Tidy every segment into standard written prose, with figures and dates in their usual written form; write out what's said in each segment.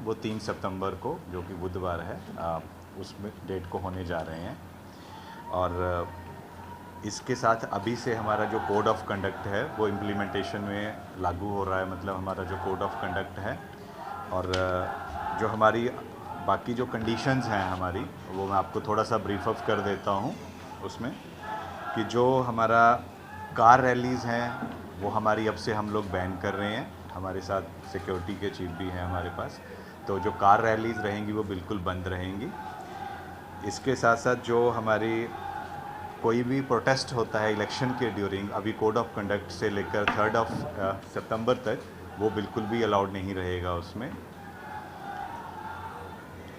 वो 3 सितंबर को, जो कि बुधवार है, उसमें डेट को होने जा रहे हैं। और इसके साथ अभी से हमारा जो कोड ऑफ कंडक्ट है वो इम्प्लीमेंटेशन में लागू हो रहा है, मतलब हमारा जो कोड ऑफ कंडक्ट है। और जो हमारी बाकी जो कंडीशंस हैं हमारी, वो मैं आपको थोड़ा सा ब्रीफ अप कर देता हूँ उसमें, कि जो हमारा कार रैलीज़ हैं वो हमारी अब से हम लोग बैन कर रहे हैं। हमारे साथ सिक्योरिटी के चीफ भी हैं हमारे पास, तो जो कार रैलीज़ रहेंगी वो बिल्कुल बंद रहेंगी। इसके साथ साथ जो हमारी कोई भी प्रोटेस्ट होता है इलेक्शन के ड्यूरिंग, अभी कोड ऑफ कंडक्ट से लेकर 3 सितंबर तक वो बिल्कुल भी अलाउड नहीं रहेगा उसमें।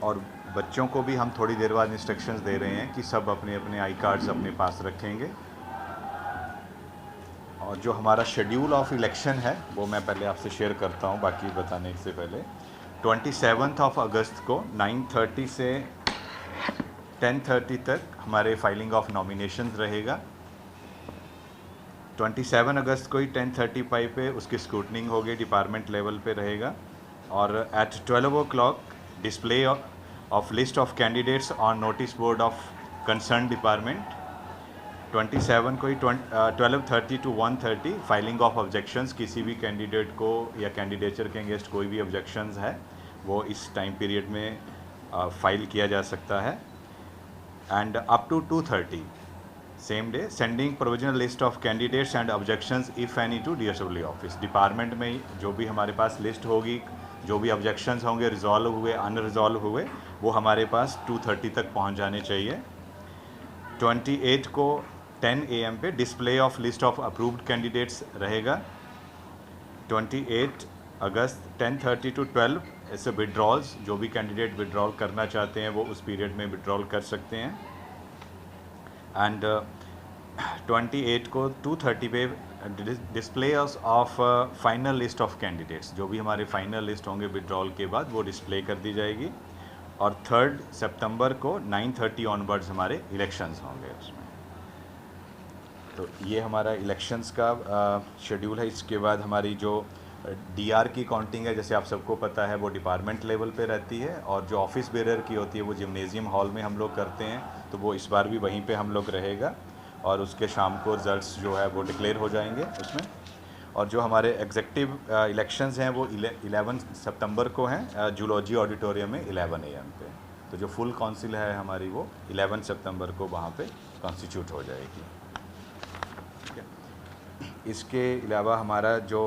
और बच्चों को भी हम थोड़ी देर बाद इंस्ट्रक्शंस दे रहे हैं कि सब अपने अपने आई कार्ड्स अपने पास रखेंगे। और जो हमारा शेड्यूल ऑफ इलेक्शन है वो मैं पहले आपसे शेयर करता हूँ बाकी बताने से पहले। 27 अगस्त को 9:30 से 10:30 तक हमारे फाइलिंग ऑफ नॉमिनेशंस रहेगा। 27 अगस्त को ही 10:35 पे उसकी स्क्रूटनिंग होगी, डिपार्टमेंट लेवल पे रहेगा। और at 12 o'clock display of list of candidates on notice board of concern department. 27 को ही 12:30 to 1:30 फाइलिंग ऑफ ऑब्जेक्शंस, किसी भी कैंडिडेट को या कैंडिडेचर के अगेंस्ट कोई भी ऑब्जेक्शंस है वो इस टाइम पीरियड में फाइल किया जा सकता है। And up to 2:30 same day sending provisional list of candidates and objections if any to DSW office. Department में जो भी हमारे पास लिस्ट होगी, जो भी ऑब्जेक्शंस होंगे, रिजॉल्व हुए अनरिजॉल्व हुए, वो हमारे पास 2:30 तक पहुंच जाने चाहिए। 28 को 10 AM पे display of list of approved candidates रहेगा। 28 अगस्त 10:30 to 12 ऐसे विड्रॉल्स, जो भी कैंडिडेट विड्रॉल करना चाहते हैं वो उस पीरियड में विड्रॉल कर सकते हैं। एंड 28 को 2:30 पे display of final list of candidates, जो भी हमारे फाइनल लिस्ट होंगे विड्रॉल के बाद वो डिस्प्ले कर दी जाएगी। और 3 सितंबर को 9:30 ऑनवर्ड्स हमारे इलेक्शंस होंगे उसमें। तो ये हमारा इलेक्शंस का शेड्यूल है। इसके बाद हमारी जो DR की काउंटिंग है, जैसे आप सबको पता है, वो डिपार्टमेंट लेवल पे रहती है। और जो ऑफिस बेरर की होती है वो जिम्नेजियम हॉल में हम लोग करते हैं, तो वो इस बार भी वहीं पे हम लोग रहेगा। और उसके शाम को रिजल्ट्स जो है वो डिक्लेयर हो जाएंगे उसमें। और जो हमारे एग्जेक्टिव इलेक्शंस हैं वो 11 सितंबर को हैं जूलॉजी ऑडिटोरियम में 11 AM पे। तो जो फुल काउंसिल है हमारी वो 11 सितंबर को वहाँ पे कॉन्स्टिट्यूट हो जाएगी। इसके अलावा हमारा जो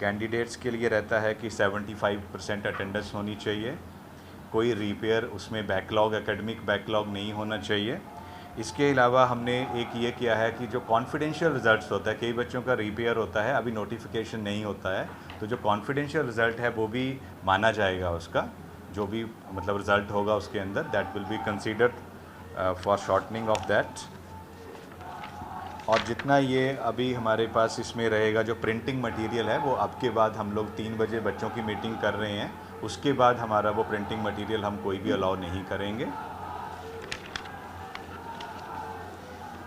कैंडिडेट्स के लिए रहता है कि 75% अटेंडेंस होनी चाहिए, कोई रिपेयर उसमें बैकलॉग, एकेडमिक बैकलॉग नहीं होना चाहिए। इसके अलावा हमने एक ये किया है कि जो कॉन्फिडेंशियल रिज़ल्ट्स होता है, कई बच्चों का रिपेयर होता है, अभी नोटिफिकेशन नहीं होता है, तो जो कॉन्फिडेंशियल रिज़ल्ट है वो भी माना जाएगा। उसका जो भी मतलब रिज़ल्ट होगा उसके अंदर, that will be considered for shortening of that. और जितना ये अभी हमारे पास इसमें रहेगा जो प्रिंटिंग मटेरियल है, वो अब के बाद हम लोग 3 बजे बच्चों की मीटिंग कर रहे हैं, उसके बाद हमारा वो प्रिंटिंग मटेरियल हम कोई भी अलाउ नहीं करेंगे।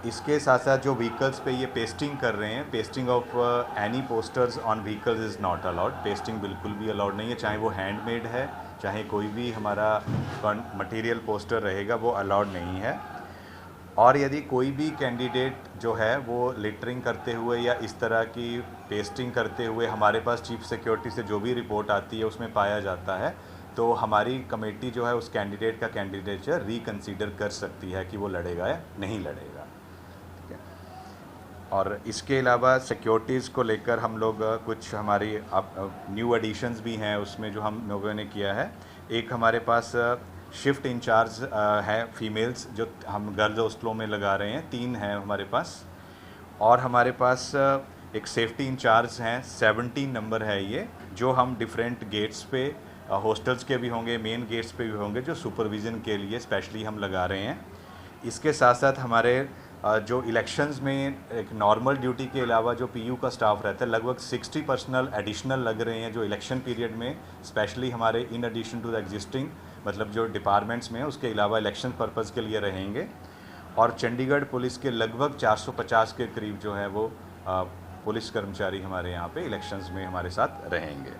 इसके साथ साथ जो व्हीकल्स पे ये पेस्टिंग कर रहे हैं, pasting of any posters on vehicles is not allowed. Pasting बिल्कुल भी अलाउड नहीं है, चाहे वो हैंडमेड है, चाहे कोई भी हमारा मटेरियल पोस्टर रहेगा, वो अलाउड नहीं है। और यदि कोई भी कैंडिडेट जो है वो लिटरिंग करते हुए या इस तरह की पेस्टिंग करते हुए हमारे पास चीफ सिक्योरिटी से जो भी रिपोर्ट आती है उसमें पाया जाता है, तो हमारी कमेटी जो है उस कैंडिडेट का कैंडिडेचर रिकंसीडर कर सकती है कि वो लड़ेगा या नहीं लड़ेगा। ठीक है। और इसके अलावा सिक्योरिटीज़ को लेकर हम लोग कुछ हमारी न्यू एडिशंस भी हैं उसमें जो हम लोगों ने किया है। एक हमारे पास शिफ्ट इंचार्ज है फीमेल्स, जो हम गर्ल्स हॉस्टलों में लगा रहे हैं, 3 हैं हमारे पास। और हमारे पास एक सेफ्टी इंचार्ज हैं, 17 नंबर है ये, जो हम डिफरेंट गेट्स पे, हॉस्टल्स के भी होंगे, मेन गेट्स पे भी होंगे, जो सुपरविज़न के लिए स्पेशली हम लगा रहे हैं। इसके साथ साथ हमारे जो इलेक्शंस में एक नॉर्मल ड्यूटी के अलावा जो PU का स्टाफ रहता है, लगभग 60 पर्सनल एडिशनल लग रहे हैं, जो इलेक्शन पीरियड में स्पेशली हमारे in addition to the existing, मतलब जो डिपार्टमेंट्स में उसके अलावा इलेक्शन पर्पज़ के लिए रहेंगे। और चंडीगढ़ पुलिस के लगभग 450 के करीब जो है वो पुलिस कर्मचारी हमारे यहाँ पे इलेक्शंस में हमारे साथ रहेंगे।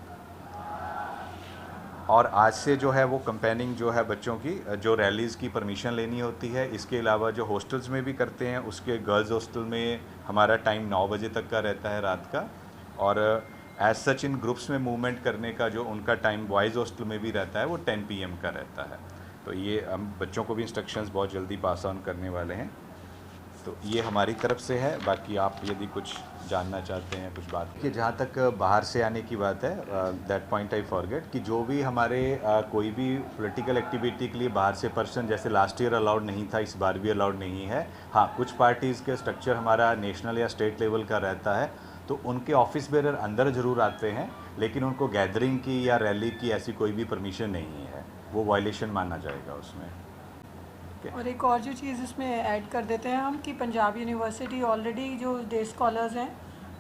और आज से जो है वो कंपेनिंग जो है बच्चों की जो रैलीज़ की परमिशन लेनी होती है। इसके अलावा जो हॉस्टल्स में भी करते हैं, उसके गर्ल्स हॉस्टल में हमारा टाइम 9 बजे तक का रहता है रात का, और एज सच इन ग्रुप्स में मूवमेंट करने का जो उनका टाइम बॉयज़ हॉस्टल में भी रहता है वो 10 PM का रहता है। तो ये हम बच्चों को भी इंस्ट्रक्शंस बहुत जल्दी पास ऑन करने वाले हैं। तो ये हमारी तरफ से है। बाकी आप यदि कुछ जानना चाहते हैं कुछ बात कि जहाँ तक बाहर से आने की बात है, दैट पॉइंट आई फॉरगेट कि जो भी हमारे कोई भी पॉलिटिकल एक्टिविटी के लिए बाहर से पर्सन, जैसे लास्ट ईयर अलाउड नहीं था, इस बार भी अलाउड नहीं है। हाँ, कुछ पार्टीज़ के स्ट्रक्चर हमारा नेशनल या स्टेट लेवल का रहता है, तो उनके ऑफिस बेरर अंदर ज़रूर आते हैं, लेकिन उनको गैदरिंग की या रैली की ऐसी कोई भी परमिशन नहीं है, वो वायलेशन माना जाएगा उसमें। और एक और जो चीज़ इसमें ऐड कर देते हैं हम कि पंजाब यूनिवर्सिटी ऑलरेडी जो डे स्कॉलर्स हैं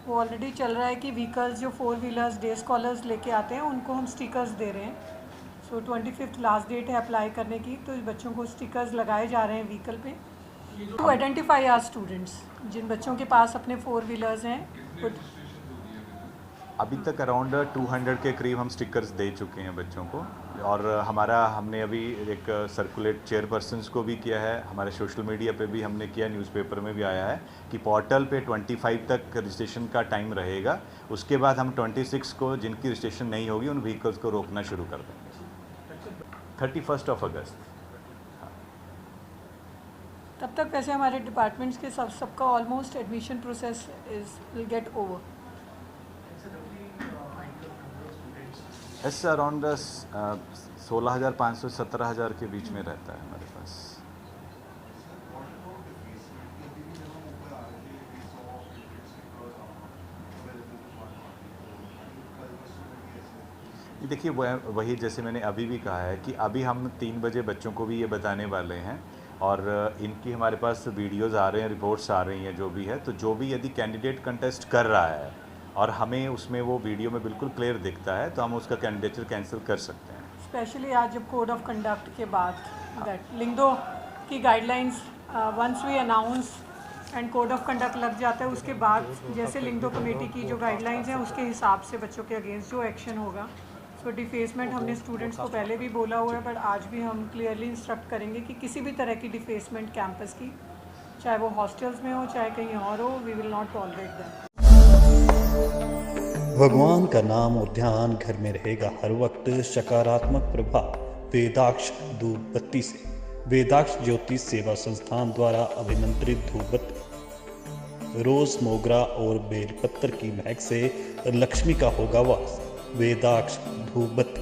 वो ऑलरेडी चल रहा है कि व्हीकल्स जो 4 व्हीलर्स डे स्कॉलर्स लेके आते हैं उनको हम स्टिकर्स दे रहे हैं। सो 25 लास्ट डेट है अप्लाई करने की, तो बच्चों को स्टिकर्स लगाए जा रहे हैं व्हीकल पे टू आइडेंटिफाई आवर स्टूडेंट्स। जिन बच्चों के पास अपने 4 व्हीलर्स हैं, अभी तक अराउंड 200 के करीब हम स्टिकर्स दे चुके हैं बच्चों को। और हमने अभी एक सर्कुलेट चेयरपर्सन्स को भी किया है, हमारे सोशल मीडिया पे भी हमने किया, न्यूज़पेपर में भी आया है कि पोर्टल पे 25 तक रजिस्ट्रेशन का टाइम रहेगा। उसके बाद हम 26 को जिनकी रजिस्ट्रेशन नहीं होगी उन व्हीकल्स को रोकना शुरू कर देंगे 31 अगस्त। तब तक वैसे हमारे डिपार्टमेंट्स के सबका almost admission process will get over. ऐसे अराउंड 16,500 17,000 के बीच में रहता है हमारे पास। देखिए वही जैसे मैंने अभी भी कहा है कि अभी हम 3 बजे बच्चों को भी ये बताने वाले हैं, और इनकी हमारे पास वीडियोज़ आ रहे हैं, रिपोर्ट्स आ रही हैं जो भी है। तो जो भी यदि कैंडिडेट कंटेस्ट कर रहा है और हमें उसमें वो वीडियो में बिल्कुल क्लियर दिखता है, तो हम उसका कैंडिडेचर कैंसिल कर सकते हैं। स्पेशली आज जब कोड ऑफ कंडक्ट के बाद दैट लिंगदो की guidelines once we announce and code of conduct लग जाता है, उसके बाद जैसे लिंगदो कमेटी की जो गाइडलाइंस हैं उसके हिसाब से बच्चों के अगेंस्ट जो एक्शन होगा। सो डिफेसमेंट हमने स्टूडेंट्स को पहले भी बोला हुआ है, बट आज भी हम क्लियरली इंस्ट्रक्ट करेंगे कि किसी भी तरह की डिफेसमेंट कैंपस की, चाहे वो हॉस्टल्स में हो चाहे कहीं और हो, we will not tolerate that. भगवान का नाम और ध्यान घर में रहेगा हर वक्त। सकारात्मक प्रभाव वेदाक्ष धूप बत्ती से। वेदाक्ष ज्योति सेवा संस्थान द्वारा अभिमंत्रित धूप बत्ती रोज, मोगरा और बेलपत्र की महक से लक्ष्मी का होगा वास। वेदाक्ष धूप बत्ती।